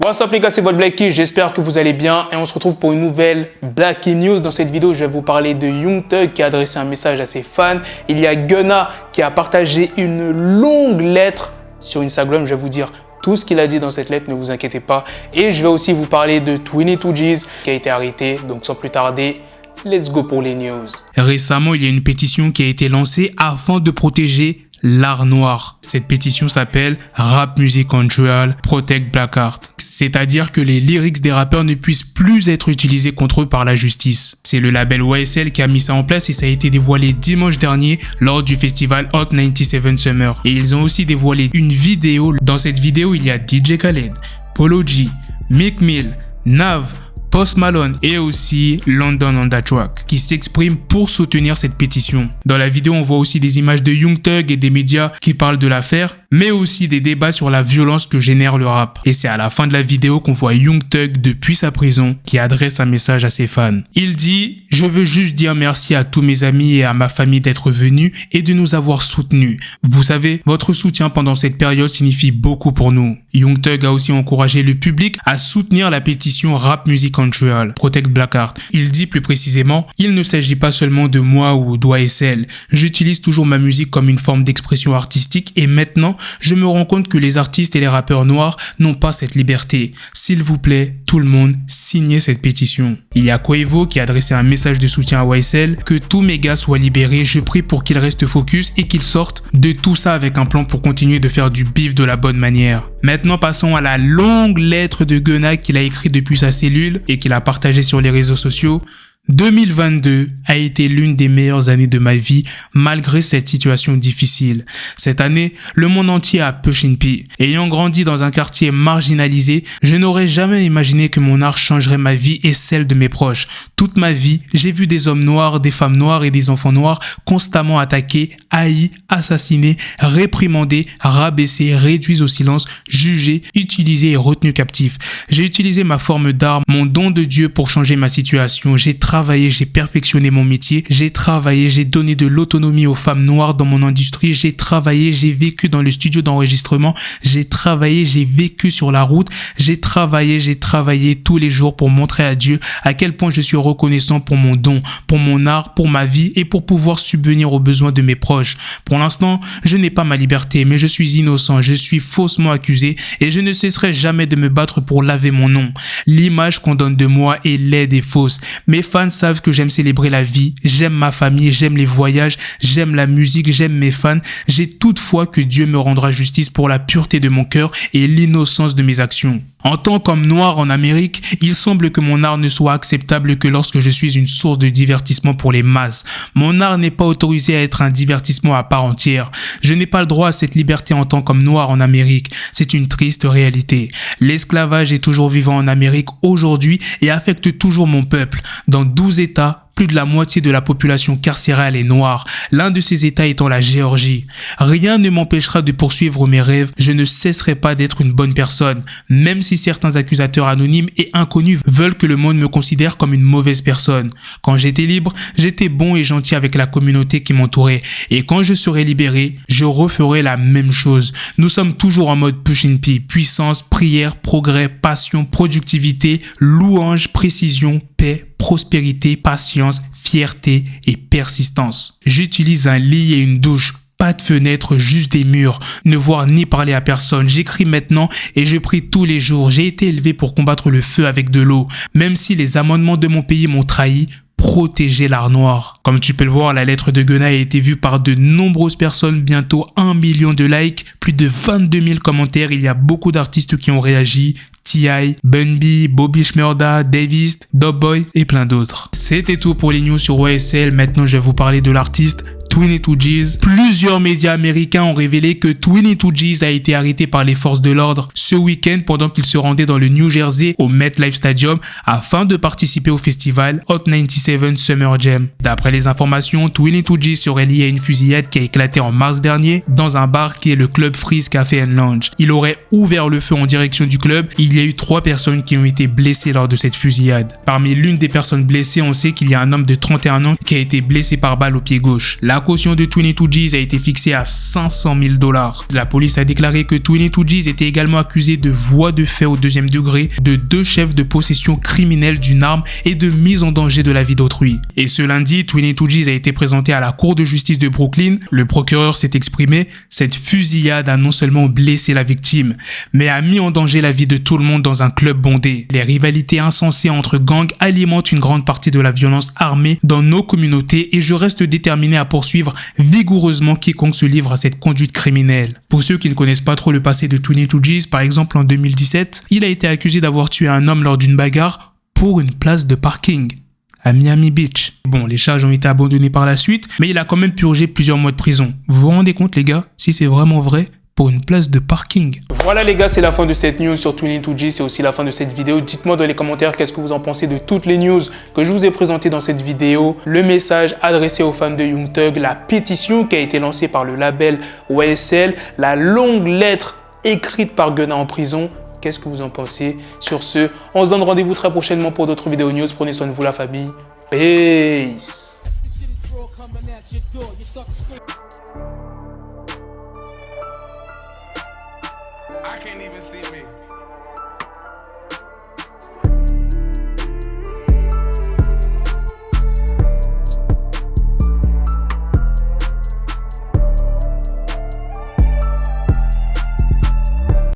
What's up les gars, c'est votre Blackie, j'espère que vous allez bien et on se retrouve pour une nouvelle Blackie News. Dans cette vidéo, je vais vous parler de Young Thug qui a adressé un message à ses fans. Il y a Gunna qui a partagé une longue lettre sur Instagram. Je vais vous dire tout ce qu'il a dit dans cette lettre, ne vous inquiétez pas. Et je vais aussi vous parler de 22Gz qui a été arrêté. Donc sans plus tarder, let's go pour les news. Récemment, il y a une pétition qui a été lancée afin de protéger l'art noir. Cette pétition s'appelle Rap Music Montreal Protect Black Art. C'est-à-dire que les lyrics des rappeurs ne puissent plus être utilisés contre eux par la justice. C'est le label YSL qui a mis ça en place et ça a été dévoilé dimanche dernier lors du festival Hot 97 Summer. Et ils ont aussi dévoilé une vidéo. Dans cette vidéo, il y a DJ Khaled, Polo G, Meek Mill, Nav, Post Malone et aussi London on that track qui s'expriment pour soutenir cette pétition. Dans la vidéo, on voit aussi des images de Young Thug et des médias qui parlent de l'affaire, mais aussi des débats sur la violence que génère le rap. Et c'est à la fin de la vidéo qu'on voit Young Thug depuis sa prison qui adresse un message à ses fans. Il dit « Je veux juste dire merci à tous mes amis et à ma famille d'être venus et de nous avoir soutenus. Vous savez, votre soutien pendant cette période signifie beaucoup pour nous. » Young Thug a aussi encouragé le public à soutenir la pétition Rap Music Montreal Protect Black Art. Il dit plus précisément « Il ne s'agit pas seulement de moi ou d'YSL. J'utilise toujours ma musique comme une forme d'expression artistique et maintenant, je me rends compte que les artistes et les rappeurs noirs n'ont pas cette liberté. S'il vous plaît, tout le monde, signez cette pétition. » Il y a Quavo qui a adressé un message de soutien à YSL. « Que tous mes gars soient libérés, je prie pour qu'ils restent focus et qu'ils sortent de tout ça avec un plan pour continuer de faire du bif de la bonne manière. » Maintenant, passons à la longue lettre de Gunna qu'il a écrite depuis sa cellule et qu'il a partagée sur les réseaux sociaux. 2022 a été l'une des meilleures années de ma vie malgré cette situation difficile. Cette année, le monde entier a push P. Ayant grandi dans un quartier marginalisé, je n'aurais jamais imaginé que mon art changerait ma vie et celle de mes proches. Toute ma vie, j'ai vu des hommes noirs, des femmes noires et des enfants noirs constamment attaqués, haïs, assassinés, réprimandés, rabaissés, réduits au silence, jugés, utilisés et retenus captifs. J'ai utilisé ma forme d'art, mon don de Dieu pour changer ma situation. J'ai travaillé, j'ai perfectionné mon métier, j'ai travaillé, j'ai donné de l'autonomie aux femmes noires dans mon industrie, j'ai travaillé, j'ai vécu dans le studio d'enregistrement, j'ai travaillé, j'ai vécu sur la route, j'ai travaillé tous les jours pour montrer à Dieu à quel point je suis reconnaissant pour mon don, pour mon art, pour ma vie et pour pouvoir subvenir aux besoins de mes proches. Pour l'instant, je n'ai pas ma liberté, mais je suis innocent, je suis faussement accusé et je ne cesserai jamais de me battre pour laver mon nom. L'image qu'on donne de moi est laide et fausse. Mes fans savent que j'aime célébrer la vie, j'aime ma famille, j'aime les voyages, j'aime la musique, j'aime mes fans. J'ai toutefois que Dieu me rendra justice pour la pureté de mon cœur et l'innocence de mes actions. En tant qu'homme noir en Amérique, il semble que mon art ne soit acceptable que lorsque je suis une source de divertissement pour les masses. Mon art n'est pas autorisé à être un divertissement à part entière. Je n'ai pas le droit à cette liberté en tant qu'homme noir en Amérique. C'est une triste réalité. L'esclavage est toujours vivant en Amérique aujourd'hui et affecte toujours mon peuple. Dans 12 États, plus de la moitié de la population carcérale est noire, l'un de ces États étant la Géorgie. Rien ne m'empêchera de poursuivre mes rêves, je ne cesserai pas d'être une bonne personne, même si certains accusateurs anonymes et inconnus veulent que le monde me considère comme une mauvaise personne. Quand j'étais libre, j'étais bon et gentil avec la communauté qui m'entourait, et quand je serai libéré, je referai la même chose. Nous sommes toujours en mode push P, puissance, prière, progrès, passion, productivité, louange, précision, paix, prospérité, patience, fierté et persistance. J'utilise un lit et une douche. Pas de fenêtre, juste des murs. Ne voir ni parler à personne. J'écris maintenant et je prie tous les jours. J'ai été élevé pour combattre le feu avec de l'eau. Même si les amendements de mon pays m'ont trahi, protéger l'art noir. Comme tu peux le voir, la lettre de Gunna a été vue par de nombreuses personnes, bientôt 1 million de likes, plus de 22 000 commentaires. Il y a beaucoup d'artistes qui ont réagi. T.I., Bun B, Bobby Shmurda, Davis, Dubboy et plein d'autres. C'était tout pour les news sur YSL. Maintenant, je vais vous parler de l'artiste 22Gz. Plusieurs médias américains ont révélé que 22Gz a été arrêté par les forces de l'ordre ce week-end pendant qu'il se rendait dans le New Jersey au MetLife Stadium afin de participer au festival Hot 97 Summer Jam. D'après les informations, 22Gz serait lié à une fusillade qui a éclaté en mars dernier dans un bar qui est le Club Freeze Café & Lounge. Il aurait ouvert le feu en direction du club. Il y a eu 3 personnes qui ont été blessées lors de cette fusillade. Parmi l'une des personnes blessées, on sait qu'il y a un homme de 31 ans qui a été blessé par balle au pied gauche. La La caution de 22G's a été fixée à 500 000 $. La police a déclaré que 22G's était également accusé de voies de fait au deuxième degré, de 2 chefs de possession criminelle d'une arme et de mise en danger de la vie d'autrui. Et ce lundi, 22G's a été présenté à la cour de justice de Brooklyn. Le procureur s'est exprimé. Cette fusillade a non seulement blessé la victime, mais a mis en danger la vie de tout le monde dans un club bondé. Les rivalités insensées entre gangs alimentent une grande partie de la violence armée dans nos communautés et je reste déterminé à poursuivre vigoureusement quiconque se livre à cette conduite criminelle. Pour ceux qui ne connaissent pas trop le passé de 22G's, par exemple en 2017, il a été accusé d'avoir tué un homme lors d'une bagarre pour une place de parking à Miami Beach. Bon, les charges ont été abandonnées par la suite, mais il a quand même purgé plusieurs mois de prison. Vous vous rendez compte les gars, si c'est vraiment vrai, pour une place de parking. Voilà les gars, c'est la fin de cette news sur 22G, c'est aussi la fin de cette vidéo. Dites-moi dans les commentaires qu'est-ce que vous en pensez de toutes les news que je vous ai présentées dans cette vidéo. Le message adressé aux fans de Young Thug, la pétition qui a été lancée par le label YSL, la longue lettre écrite par Gunna en prison. Qu'est-ce que vous en pensez? Sur ce, on se donne rendez-vous très prochainement pour d'autres vidéos news. Prenez soin de vous la famille. Peace. I can't even see me.